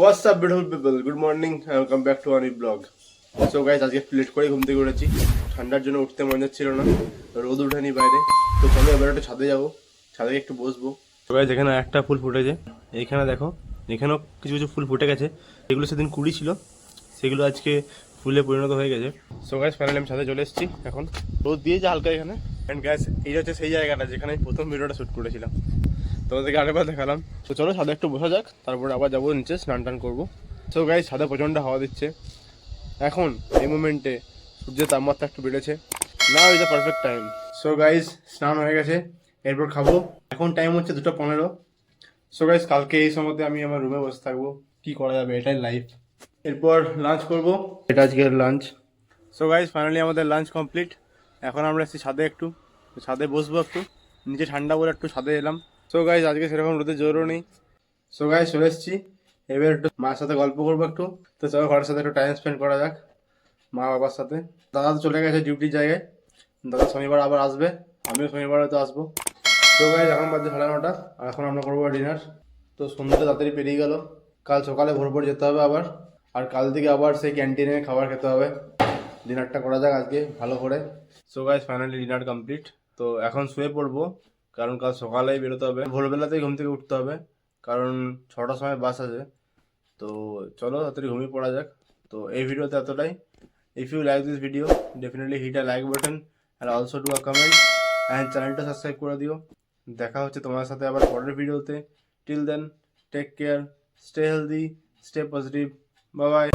What's up beautiful people? Good morning and welcome back to our new vlog. So guys, আজকে একটু late করে ঘুম থেকে উঠেছি। ঠান্ডার জন্য উঠতে মন যাচ্ছিল না, রোদ উঠেনি বাইরে। তো চলো এবার একটু ছাদে যাবো, ছাদে একটু বসবো। তো গাইস এখানে একটা ফুল ফুটেছে, এইখানে দেখো, এখানেও কিছু কিছু ফুল ফুটে গেছে। এগুলো সেদিন কুড়ি ছিল, সেগুলো আজকে ফুলে পরিণত হয়ে গেছে। সো গাইস ফাইনালি আমি ছাদে চলে এসেছি। এখন রোদ দিয়েছে হালকা এখানে। অ্যান্ড গাইস এই হচ্ছে সেই জায়গাটা যেখানে আমি প্রথম ভিডিওটা শ্যুট করেছিলাম, তোমাদেরকে আরেকবার দেখালাম। তো চলো ছাদে একটু বসা যাক, তারপরে আবার যাবো নিচে স্নান টান করবো। সো গাইস ছাদে প্রচণ্ড হাওয়া দিচ্ছে এখন এই মোমেন্টে, সূর্যের তাপমাত্রা একটু বেড়েছে। Now is the perfect time. So guys স্নান হয়ে গেছে, এরপর খাবো। এখন টাইম হচ্ছে 2:15। সো গাইস কালকে এই সময়তে আমি আমার রুমে বসে থাকবো, কি করা যাবে, এটাই লাইফ। এরপর লাঞ্চ করব, এটা আজকের লাঞ্চ। সো গাইস ফাইনালি আমাদের লাঞ্চ কমপ্লিট। এখন আমরা এসেছি ছাদে, একটু ছাদে বসবো, একটু নিচে ঠান্ডা বলে একটু ছাদে এলাম। সো গাইস আজকে সেরকম রোদের জোরও নেই। সো গাইস চলে এসেছি, এবার একটু মার সাথে গল্প করবো একটু। তো চলো ঘরের সাথে একটু টাইম স্পেন্ড করা যাক মা বাবার সাথে। দাদা তো চলে গেছে ডিউটির জায়গায়, দাদা শনিবার আবার আসবে, আমিও শনিবার হয়তো আসবো। তো গাইস এখন বাজে 9:30, আর এখন আমরা করবো ডিনার। তো সন্ধ্যে তাড়াতাড়ি পেরিয়ে গেল, কাল সকালে ভোর যেতে হবে আবার, আর কাল থেকে আবার সেই ক্যান্টিনে খাবার খেতে হবে। ডিনারটা করা যাক আজকে ভালো করে। So guys finally dinner complete. তো এখন শুয়ে পড়বো, কারণ কাল সকালেই বেরোতে হবে, ভোরবেলাতেই ঘুম থেকে উঠতে হবে, কারণ 6টার সময় বাস আছে। তো চলো তাড়াতাড়ি ঘুমিয়ে পড়া যাক। তো এই ভিডিওতে এতটাই। If you like this video definitely hit a like button and also do a comment and চ্যানেলটা সাবস্ক্রাইব করে দিও। দেখা হচ্ছে তোমার সাথে আবার পরের ভিডিওতে। Till then take care, stay healthy, stay positive, bye by.